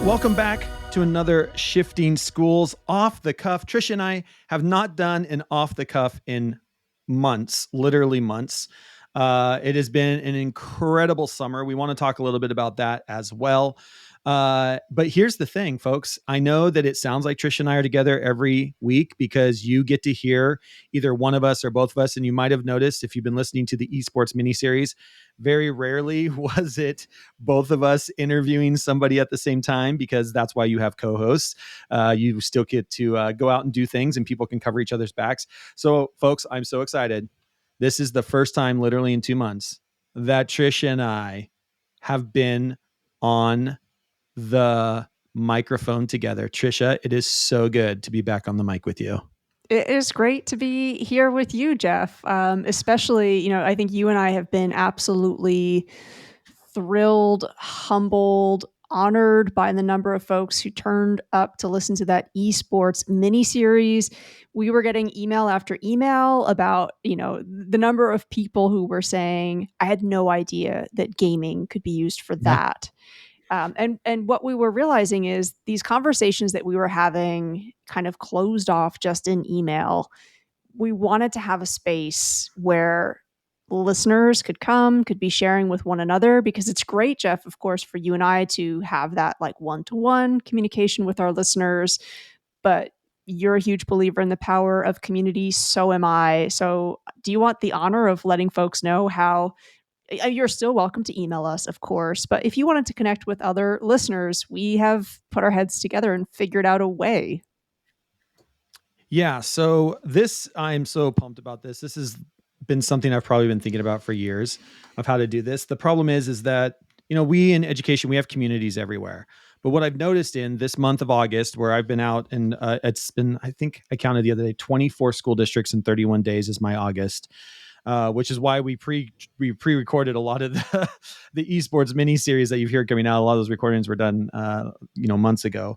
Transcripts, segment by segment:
Welcome back to another Shifting Schools Off the Cuff. Trisha and I have not done an off the cuff in months, literally months. It has been an incredible summer. We want to talk a little bit about that as well. But here's the thing, folks. I know that it sounds like Trisha and I are together every week because you get to hear either one of us or both of us. And you might have noticed if you've been listening to the esports miniseries, very rarely was it both of us interviewing somebody at the same time, because that's why you have co-hosts. You still get to go out and do things and people can cover each other's backs. So folks, I'm so excited. This is the first time literally in 2 months that Trisha and I have been on the microphone together. Trisha, it is so good to be back on the mic with you. It is great to be here with you, Jeff. Especially, I think you and I have been absolutely thrilled, humbled, honored by the number of folks who turned up to listen to that esports miniseries. We were getting email after email about, the number of people who were saying, I had no idea that gaming could be used for that. And what we were realizing is these conversations that we were having kind of closed off just in email. We wanted to have a space where listeners could come, could be sharing with one another, because it's great, Jeff, of course, for you and I to have that like one-to-one communication with our listeners. But you're a huge believer in the power of community. So am I. So do you want the honor of letting folks know how you're still welcome to email us, of course, but if you wanted to connect with other listeners, we have put our heads together and figured out a way. Yeah. So I'm so pumped about this. This has been something I've probably been thinking about for years of how to do this. The problem is that, we in education, we have communities everywhere. But what I've noticed in this month of August, where I've been out and it's been, I think I counted the other day, 24 school districts in 31 days is my August. Which is why we pre-recorded a lot of the esports mini series that you've heard coming out. A lot of those recordings were done, months ago.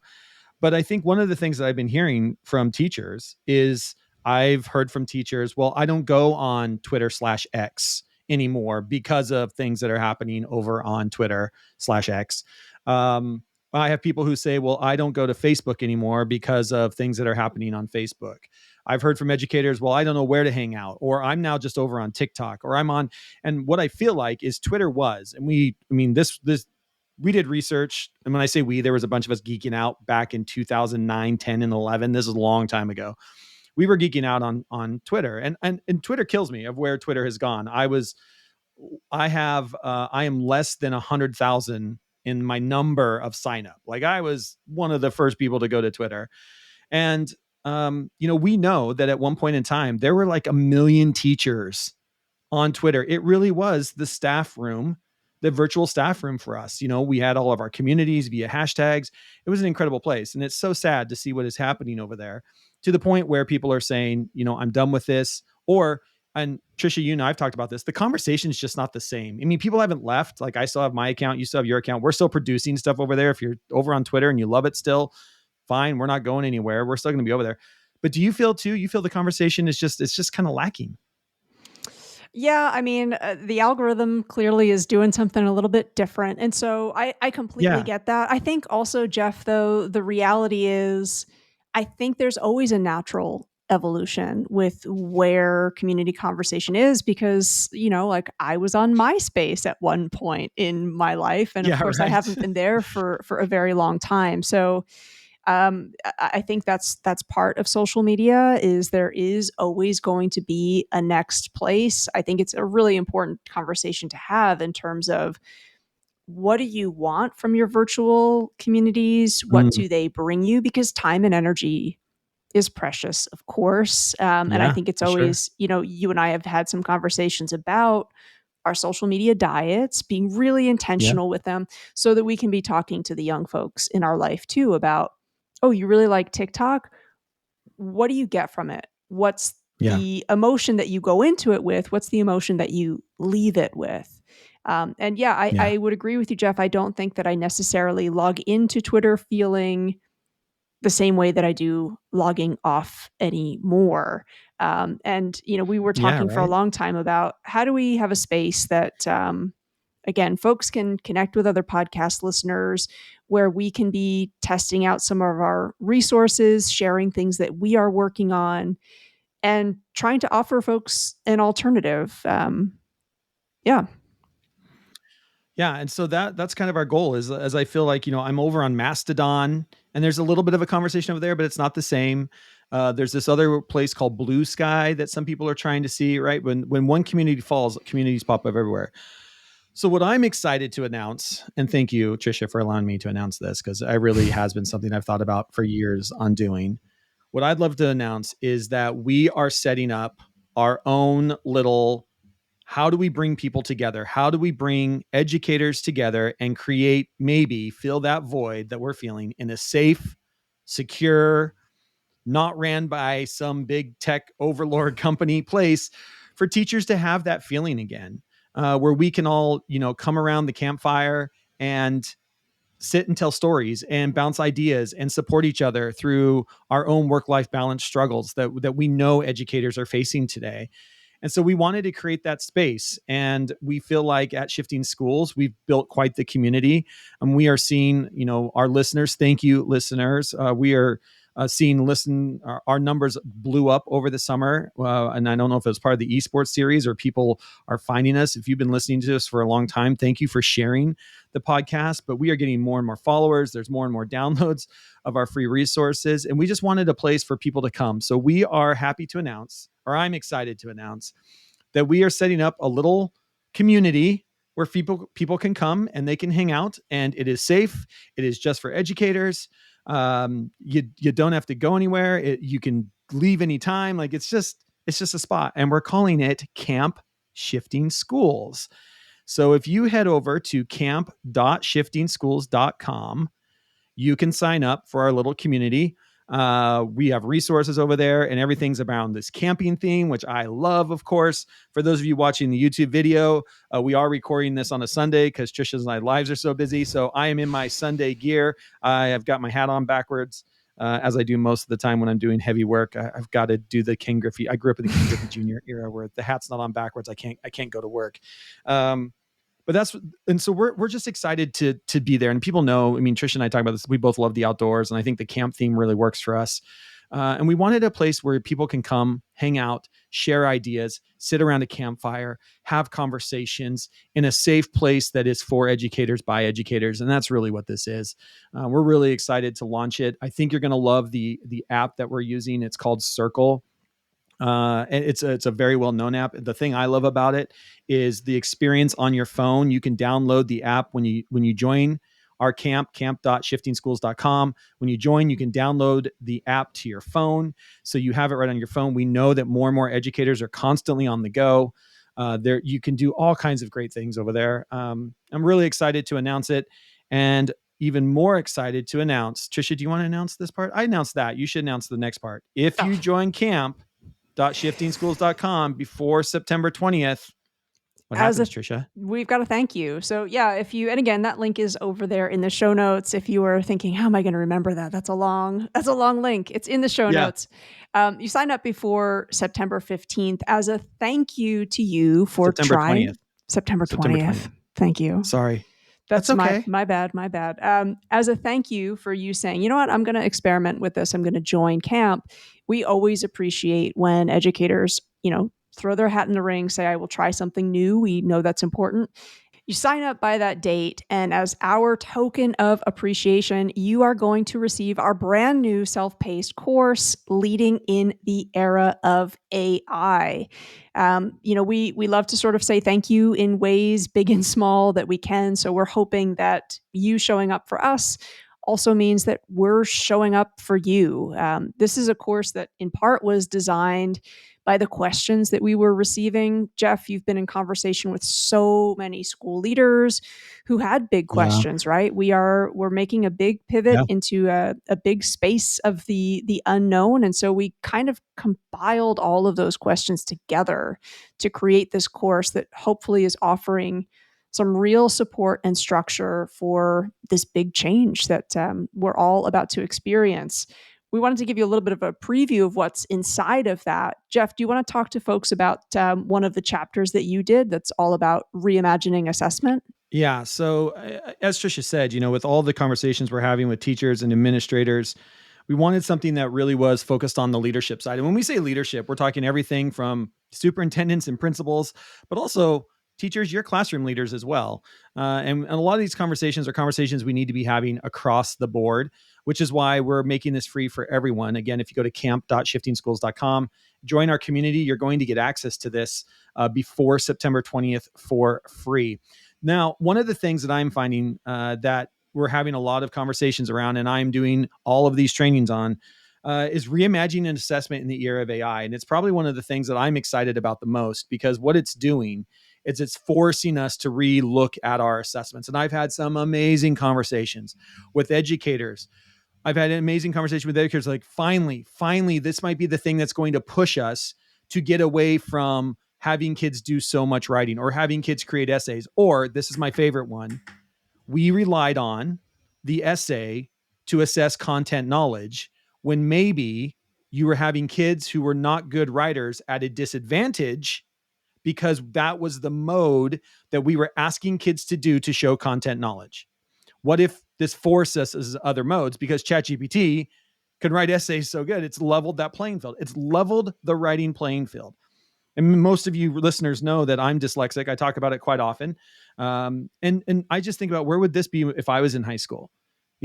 But I think one of the things that I've been hearing from teachers is I've heard from teachers, well, I don't go on Twitter/X anymore because of things that are happening over on Twitter/X. I have people who say, well, I don't go to Facebook anymore because of things that are happening on Facebook. I've heard from educators, well, I don't know where to hang out, or I'm now just over on TikTok, or I'm on. And what I feel like is Twitter was, and we did research. And when I say we, there was a bunch of us geeking out back in 2009, 10, and 11. This is a long time ago. We were geeking out on Twitter, and Twitter kills me of where Twitter has gone. I am less than 100,000 in my number of sign up. Like I was one of the first people to go to Twitter. And, we know that at one point in time, there were like 1 million teachers on Twitter. It really was the staff room, the virtual staff room for us. We had all of our communities via hashtags. It was an incredible place. And it's so sad to see what is happening over there, to the point where people are saying, I'm done with this. And Trisha, you and I've talked about this. The conversation is just not the same. I mean, people haven't left. Like I still have my account. You still have your account. We're still producing stuff over there. If you're over on Twitter and you love it still, fine. We're not going anywhere. We're still going to be over there. But do you feel too? You feel the conversation is it's just kind of lacking? Yeah, I mean, the algorithm clearly is doing something a little bit different. And so I completely get that. I think also, Jeff, though, the reality is, I think there's always a natural evolution with where community conversation is, because, like I was on MySpace at one point in my life. And of course, I haven't been there for a very long time. So I think that's part of social media, is there is always going to be a next place. I think it's a really important conversation to have in terms of, what do you want from your virtual communities? What do they bring you? Because time and energy is precious, of course. And I think it's always, you and I have had some conversations about our social media diets, being really intentional with them, so that we can be talking to the young folks in our life too about, oh, you really like TikTok? What do you get from it? What's the emotion that you go into it with? What's the emotion that you leave it with? I would agree with you, Jeff. I don't think that I necessarily log into Twitter feeling the same way that I do logging off anymore. We were talking for a long time about, how do we have a space that again, folks can connect with other podcast listeners where we can be testing out some of our resources, sharing things that we are working on, and trying to offer folks an alternative. Yeah. Yeah, and so that's kind of our goal is as I feel like, I'm over on Mastodon and there's a little bit of a conversation over there, but it's not the same. There's this other place called Blue Sky that some people are trying to see, right? When one community falls, communities pop up everywhere. So what I'm excited to announce, and thank you, Trisha, for allowing me to announce this, because I really has been something I've thought about for years on doing. What I'd love to announce is that we are setting up our own little, how do we bring people together? How do we bring educators together and create, maybe fill that void that we're feeling in a safe, secure, not ran by some big tech overlord company place for teachers to have that feeling again, where we can all, come around the campfire and sit and tell stories and bounce ideas and support each other through our own work-life balance struggles that we know educators are facing today. And so we wanted to create that space. And we feel like at Shifting Schools, we've built quite the community. And we are seeing, our listeners, thank you, listeners. We are seeing our numbers blew up over the summer. And I don't know if it was part of the esports series or people are finding us. If you've been listening to us for a long time, thank you for sharing the podcast. But we are getting more and more followers. There's more and more downloads of our free resources. And we just wanted a place for people to come. So we are happy to announce, or I'm excited to announce, that we are setting up a little community where people can come and they can hang out, and it is safe. It is just for educators. You don't have to go anywhere. You can leave anytime. Like it's just a spot, and we're calling it Camp Shifting Schools. So if you head over to camp.shiftingschools.com, you can sign up for our little community. We have resources over there, and everything's around this camping theme, which I love, of course. For those of you watching the YouTube video, we are recording this on a Sunday because Trisha's and my lives are so busy. So I am in my Sunday gear. I have got my hat on backwards, as I do most of the time when I'm doing heavy work. I've got to do the King Griffey. I grew up in the King Griffey Jr. era where the hat's not on backwards. I can't go to work. But so we're just excited to be there. And people know, I mean, Trish and I talk about this. We both love the outdoors, and I think the camp theme really works for us. And we wanted a place where people can come, hang out, share ideas, sit around a campfire, have conversations in a safe place that is for educators by educators. And that's really what this is. We're really excited to launch it. I think you're going to love the app that we're using. It's called Circle. And it's a very well-known app. The thing I love about it is the experience on your phone. You can download the app when you join our camp.shiftingschools.com. When you join, you can download the app to your phone, so you have it right on your phone. We know that more and more educators are constantly on the go. There, you can do all kinds of great things over there. I'm really excited to announce it, and even more excited to announce. Trisha, do you want to announce this part? I announced that. You should announce the next part. If you join camp.shiftingschools.com before September 20th, what As a happens, Trisha? We've got to thank you. So yeah, and again, that link is over there in the show notes. If you were thinking, how am I going to remember that? That's a long link. It's in the show Yeah, notes. You sign up before September 15th as a thank you to you for September trying 20th. September September 20th. 20th. Thank you. Sorry. That's That's my okay. my bad, my bad. As a thank you for you saying, you know what, I'm going to experiment with this. I'm going to join camp. We always appreciate when educators, throw their hat in the ring, say, I will try something new. We know that's important. You sign up by that date, and as our token of appreciation, you are going to receive our brand new self-paced course, Leading in the Era of AI. We love to sort of say thank you in ways big and small that we can. So we're hoping that you showing up for us also means that we're showing up for you. This is a course that in part was designed by the questions that we were receiving. Jeff, you've been in conversation with so many school leaders who had big Yeah. questions, right? We're making a big pivot Yeah. into a big space of the unknown. And so we kind of compiled all of those questions together to create this course that hopefully is offering some real support and structure for this big change that we're all about to experience. We wanted to give you a little bit of a preview of what's inside of that. Jeff, do you want to talk to folks about one of the chapters that you did that's all about reimagining assessment? Yeah. So, as Trisha said, with all the conversations we're having with teachers and administrators, we wanted something that really was focused on the leadership side. And when we say leadership, we're talking everything from superintendents and principals, but also teachers, your classroom leaders as well. And a lot of these conversations are conversations we need to be having across the board, which is why we're making this free for everyone. Again, if you go to camp.shiftingschools.com, join our community, you're going to get access to this before September 20th for free. Now, one of the things that I'm finding that we're having a lot of conversations around, and I'm doing all of these trainings on, is reimagining an assessment in the era of AI. And it's probably one of the things that I'm excited about the most, because what it's doing is it's forcing us to re-look at our assessments. And I've had some amazing conversations with educators. I've had an amazing conversation with educators like, finally, this might be the thing that's going to push us to get away from having kids do so much writing or having kids create essays. Or this is my favorite one, we relied on the essay to assess content knowledge when maybe you were having kids who were not good writers at a disadvantage because that was the mode that we were asking kids to do to show content knowledge. What if this forced us as other modes, because ChatGPT can write essays so good, it's leveled that playing field. It's leveled the writing playing field. And most of you listeners know that I'm dyslexic. I talk about it quite often. And I just think about, where would this be if I was in high school?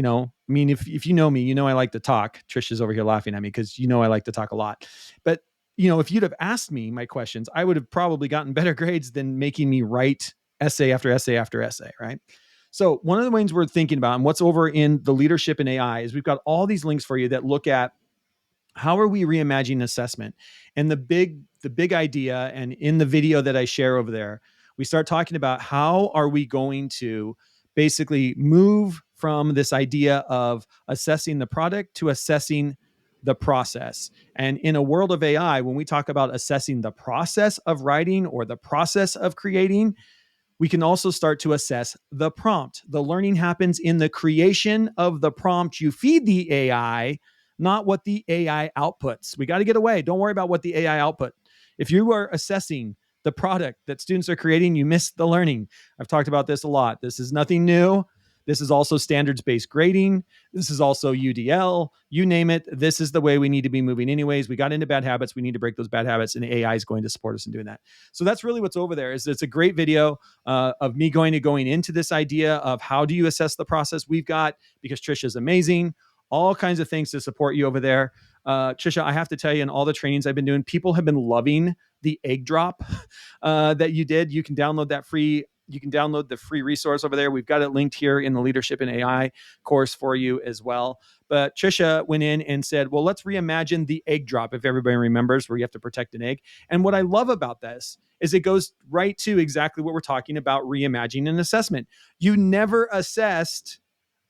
I mean, if you know me, I like to talk. Trisha's over here laughing at me because I like to talk a lot. But if you'd have asked me my questions, I would have probably gotten better grades than making me write essay after essay after essay, right? So one of the things we're thinking about, and what's over in the leadership in AI, is we've got all these links for you that look at how are we reimagining assessment. And the big idea, and in the video that I share over there, we start talking about how are we going to basically move from this idea of assessing the product to assessing the process. And in a world of AI, when we talk about assessing the process of writing or the process of creating, we can also start to assess the prompt. The learning happens in the creation of the prompt you feed the AI, not what the AI outputs. We got to get away. Don't worry about what the AI output. If you are assessing the product that students are creating, you miss the learning. I've talked about this a lot. This is nothing new. This is also standards-based grading. This is also UDL. You name it. This is the way we need to be moving anyways. We got into bad habits. We need to break those bad habits, and AI is going to support us in doing that. So that's really what's over there. It's a great video of me going into this idea of how do you assess the process. We've got, because Trisha's amazing, all kinds of things to support you over there. Trisha, I have to tell you, in all the trainings I've been doing, people have been loving the egg drop that you did. You can download that free. You can download the free resource over there. We've got it linked here in the Leadership in AI course for you as well. But Trisha went in and said, well, let's reimagine the egg drop, if everybody remembers, where you have to protect an egg. And what I love about this is it goes right to exactly what we're talking about, reimagining an assessment. You never assessed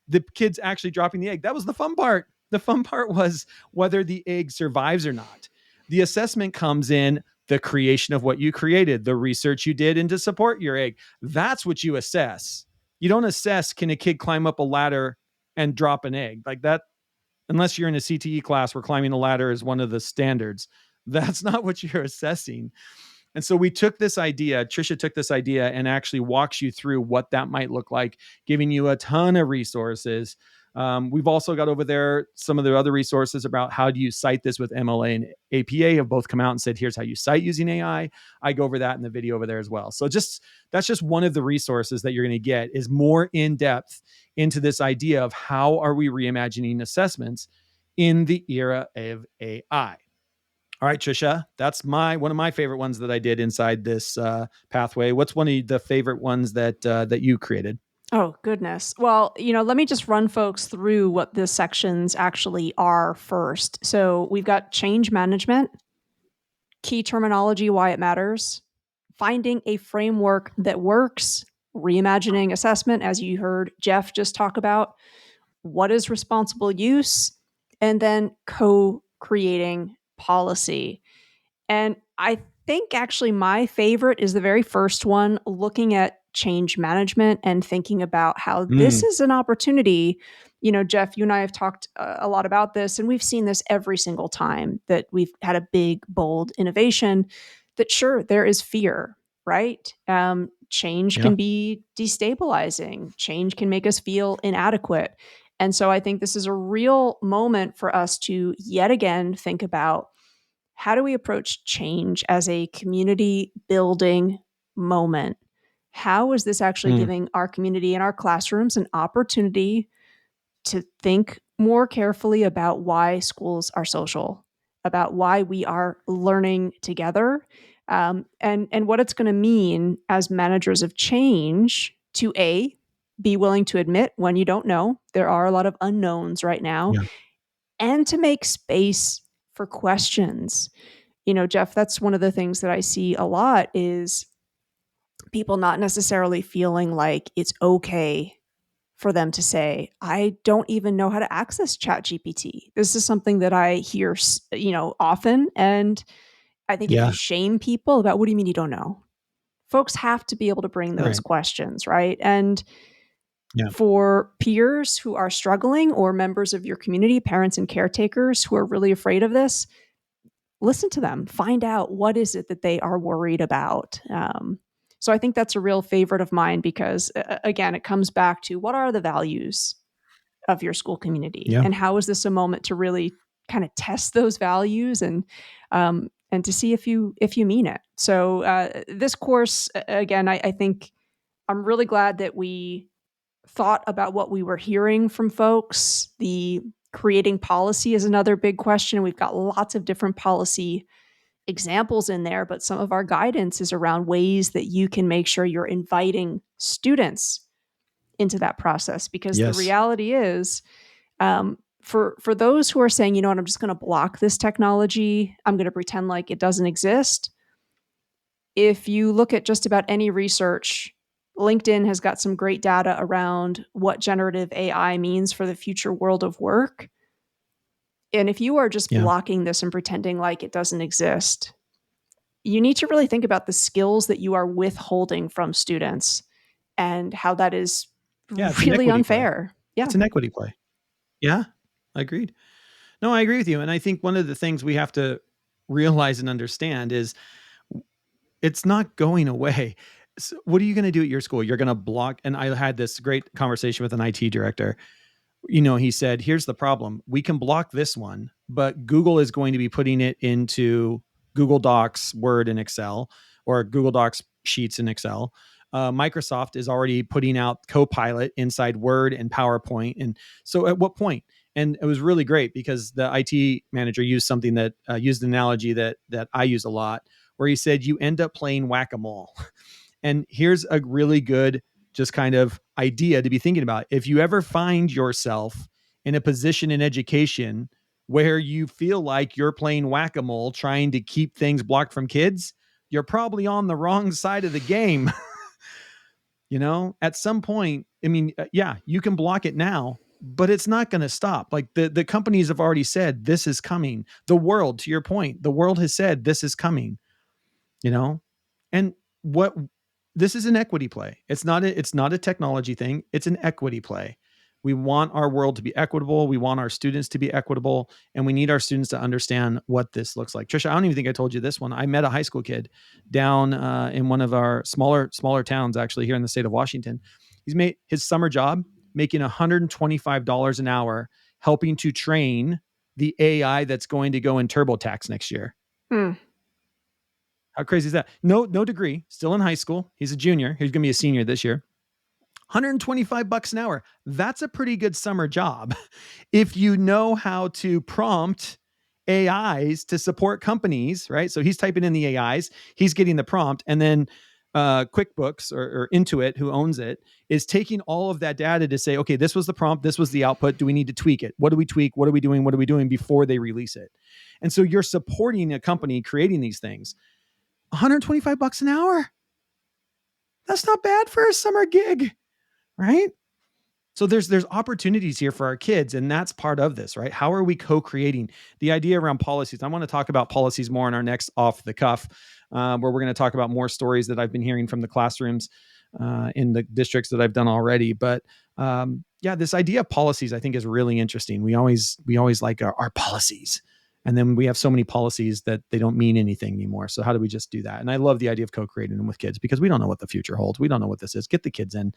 the kids actually dropping the egg. That was the fun part. The fun part was whether the egg survives or not. The assessment comes in the creation of what you created, the research you did, and to support your egg. That's what you assess. You don't assess, can a kid climb up a ladder and drop an egg like that? Unless you're in a CTE class where climbing a ladder is one of the standards. That's not what you're assessing. And so we took this idea, Trisha took this idea and actually walks you through what that might look like, giving you a ton of resources. We've also got over there some of the other resources about how do you cite this with MLA and APA have both come out and said, here's how you cite using AI. I go over that in the video over there as well. So that's just one of the resources that you're going to get, is more in depth into this idea of how are we reimagining assessments in the era of AI. All right, Trisha, that's one of my favorite ones that I did inside this pathway. What's one of the favorite ones that you created? Oh, goodness. Well, let me just run folks through what the sections actually are first. So we've got change management, key terminology, why it matters, finding a framework that works, reimagining assessment, as you heard Jeff just talk about, what is responsible use, and then co creating policy. And I think actually my favorite is the very first one, looking at change management and thinking about how this Mm, is an opportunity. Jeff, you and I have talked a lot about this, and we've seen this every single time that we've had a big, bold innovation. That sure, there is fear, right? change Yeah. can be destabilizing, change can make us feel inadequate. And so I think this is a real moment for us to yet again think about how do we approach change as a community building moment? How is this actually Mm, giving our community and our classrooms an opportunity to think more carefully about why schools are social, about why we are learning together, and what it's going to mean as managers of change to be willing to admit when you don't know. There are a lot of unknowns right now, yeah. and to make space for questions. You know, Jeff, that's one of the things that I see a lot is people not necessarily feeling like it's okay for them to say, I don't even know how to access ChatGPT. This is something that I hear, often. And I think if you Yeah. shame people about what do you mean you don't know? Folks have to be able to bring those Right. questions, right? And Yeah. for peers who are struggling or members of your community, parents and caretakers who are really afraid of this, listen to them, find out what is it that they are worried about. So I think that's a real favorite of mine because, again, it comes back to what are the values of your school community, Yeah. and how is this a moment to really kind of test those values and to see if you mean it. So this course, again, I think I'm really glad that we thought about what we were hearing from folks. The creating policy is another big question. We've got lots of different policy examples in there, but some of our guidance is around ways that you can make sure you're inviting students into that process. Because the Yes. reality is, for those who are saying, you know what, I'm just going to block this technology, I'm going to pretend like it doesn't exist. If you look at just about any research, LinkedIn has got some great data around what generative AI means for the future world of work. And if you are just Yeah. blocking this and pretending like it doesn't exist, you need to really think about the skills that you are withholding from students and how that is Yeah. It's an really equity play. unfair. Yeah. It's an equity play. Yeah. I agreed. No, I agree with you. And I think one of the things we have to realize and understand is it's not going away. So what are you going to do at your school? You're going to block. And I had this great conversation with an IT director. He said, here's the problem. We can block this one, but Google is going to be putting it into Google Docs, Word, and Excel, or Google Docs Sheets in Excel. Microsoft is already putting out Copilot inside Word and PowerPoint. And so at what point? And it was really great because the IT manager used something that used an analogy that I use a lot, where he said, you end up playing whack-a-mole. And here's a really good just kind of idea to be thinking about. If you ever find yourself in a position in education where you feel like you're playing whack-a-mole trying to keep things blocked from kids, you're probably on the wrong side of the game. At some point, I mean, yeah, you can block it now, but it's not going to stop. Like the companies have already said this is coming. The world, to your point, the world has said this is coming, you know? And what this is an equity play. It's not a technology thing. It's an equity play. We want our world to be equitable. We want our students to be equitable, and we need our students to understand what this looks like. Trisha, I don't even think I told you this one. I met a high school kid down in one of our smaller towns, actually here in the state of Washington. He's made his summer job making $125 an hour, helping to train the AI that's going to go in TurboTax next year. Hmm. How crazy is that? No degree, still in high school. He's a junior. He's going to be a senior this year. 125 bucks an hour. That's a pretty good summer job. If you know how to prompt AIs to support companies, right? So he's typing in the AIs, he's getting the prompt, and then QuickBooks or Intuit, who owns it, is taking all of that data to say, okay, this was the prompt, this was the output. Do we need to tweak it? What do we tweak? What are we doing? What are we doing before they release it? And so you're supporting a company creating these things. 125 bucks an hour. That's not bad for a summer gig, right? So there's opportunities here for our kids, and that's part of this, right? How are we co-creating the idea around policies? I want to talk about policies more in our next off the cuff, where we're going to talk about more stories that I've been hearing from the classrooms in the districts that I've done already. But yeah, this idea of policies I think is really interesting. We always like our policies, And then we have so many policies that they don't mean anything anymore. So how do we just do that? And I love the idea of co-creating them with kids, because we don't know what the future holds. We don't know what this is. Get the kids in,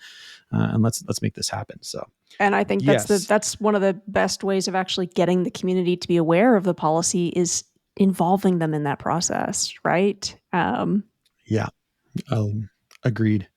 and let's make this happen. So And I think yes, that's one of the best ways of actually getting the community to be aware of the policy is involving them in that process, right? yeah, agreed.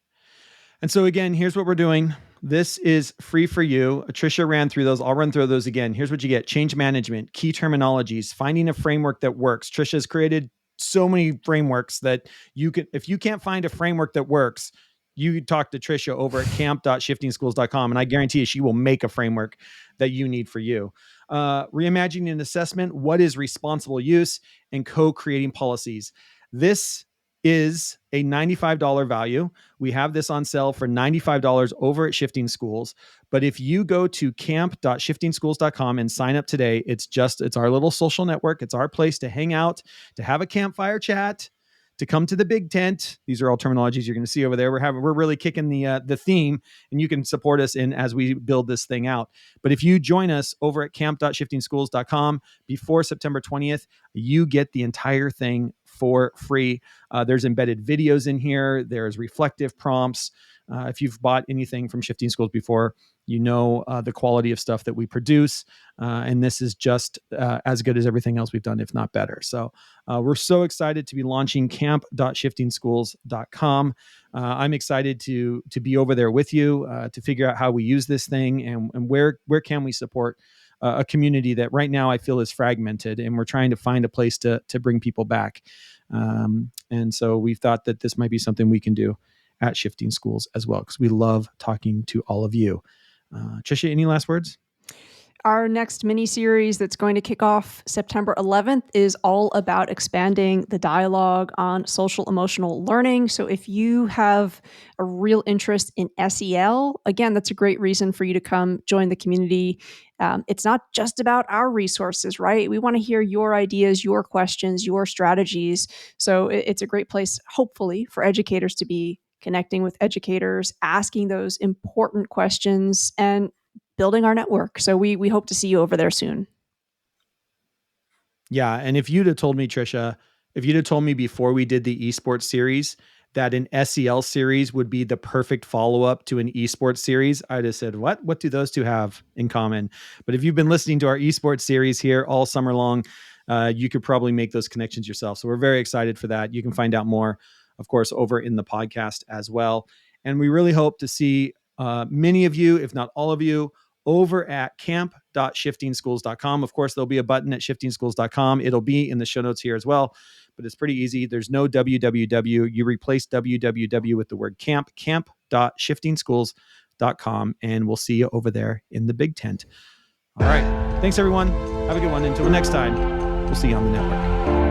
And so again, here's what we're doing. This is free for you. Tricia ran through those. I'll run through those again. Here's what you get: change management, key terminologies, finding a framework that works. Tricia's created so many frameworks that you can, if you can't find a framework that works, you talk to Tricia over at camp.shiftingschools.com, and I guarantee you she will make a framework that you need for you. Reimagining an assessment, what is responsible use, and co-creating policies. This is a $95 value. We have this on sale for $95 over at Shifting Schools. But if you go to camp.shiftingschools.com and sign up today, it's our little social network. It's our place to hang out, to have a campfire chat, to come to the big tent. These are all terminologies you're going to see over there. We're really kicking the theme, and you can support us in as we build this thing out. But if you join us over at camp.shiftingschools.com before September 20th, you get the entire thing for free. There's embedded videos in here. There's reflective prompts. If you've bought anything from Shifting Schools before, you know the quality of stuff that we produce. And this is just as good as everything else we've done, if not better. So we're so excited to be launching camp.shiftingschools.com. I'm excited to be over there with you to figure out how we use this thing, and where can we support a community that right now I feel is fragmented, and we're trying to find a place to bring people back. And so we thought that this might be something we can do at Shifting Schools as well, because we love talking to all of you. Tricia, any last words? Our next mini series that's going to kick off September 11th is all about expanding the dialogue on social emotional learning. So if you have a real interest in SEL, again, that's a great reason for you to come join the community. It's not just about our resources, right? We want to hear your ideas, your questions, your strategies. So it's a great place, hopefully, for educators to be connecting with educators, asking those important questions, and building our network. So we hope to see you over there soon. Yeah. And if you'd have told me, Tricia, if you'd have told me before we did the esports series that an SEL series would be the perfect follow-up to an esports series, I'd have said, what do those two have in common? But if you've been listening to our esports series here all summer long, you could probably make those connections yourself. So we're very excited for that. You can find out more, of course, over in the podcast as well. And we really hope to see many of you, if not all of you, over at camp.shiftingschools.com. Of course, there'll be a button at shiftingschools.com. It'll be in the show notes here as well, but it's pretty easy. There's no www. You replace www with the word camp, camp.shiftingschools.com, and we'll see you over there in the big tent. All right. Thanks, everyone. Have a good one. Until next time, we'll see you on the network.